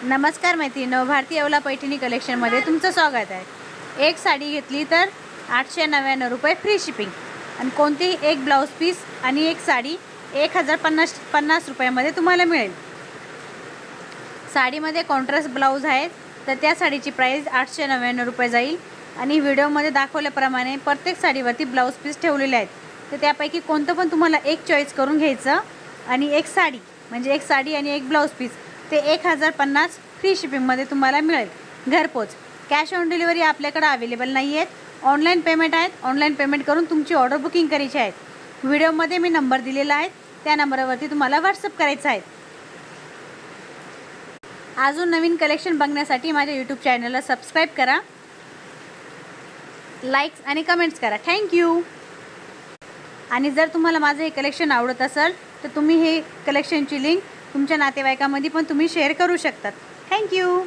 नमस्कार मैत्रिणींनो, भारतीय येवला पैठणी कलेक्शनमध्ये तुमचं स्वागत आहे। एक साडी घेतली तर 899 रुपये फ्री शिपिंग आणि कोणतीही एक ब्लाउज पीस आणि एक साडी 1050 रुपयामध्ये तुम्हाला मिळेल। साडीमध्ये कॉन्ट्रास्ट ब्लाउज आहे तर त्या साडीची प्राइस 899 रुपये जाईल आणि व्हिडिओमध्ये दाखवल्याप्रमाणे प्रत्येक साडीवरती ब्लाउज पीस ठेवलेले आहेत। तर त्यापैकी कोणतं पण तुम्हाला एक चॉईस करून घ्यायचं आणि एक साडी म्हणजे एक साडी आणि एक ब्लाउज पीस ते 1050 फ्री शिपिंगमध्ये तुम्हाला मिळेल घरपोच। कॅश ऑन डिलिव्हरी आपल्याकडे अवेलेबल नाही आहेत, ऑनलाईन पेमेंट आहेत। ऑनलाईन पेमेंट करून तुमची ऑर्डर बुकिंग करायची आहे। व्हिडिओमध्ये मी नंबर दिलेला आहे, त्या नंबरवरती तुम्हाला व्हॉट्सअप करायचं आहे। अजून नवीन कलेक्शन बघण्यासाठी माझ्या यूट्यूब चॅनलला सबस्क्राईब करा, लाईक्स आणि कमेंट्स करा। थँक्यू। आणि जर तुम्हाला माझं हे कलेक्शन आवडत असेल तर तुम्ही हे कलेक्शनची लिंक तुमच्या नातेवाईकांमध्ये पण तुम्ही शेअर करू शकतात। थँक्यू।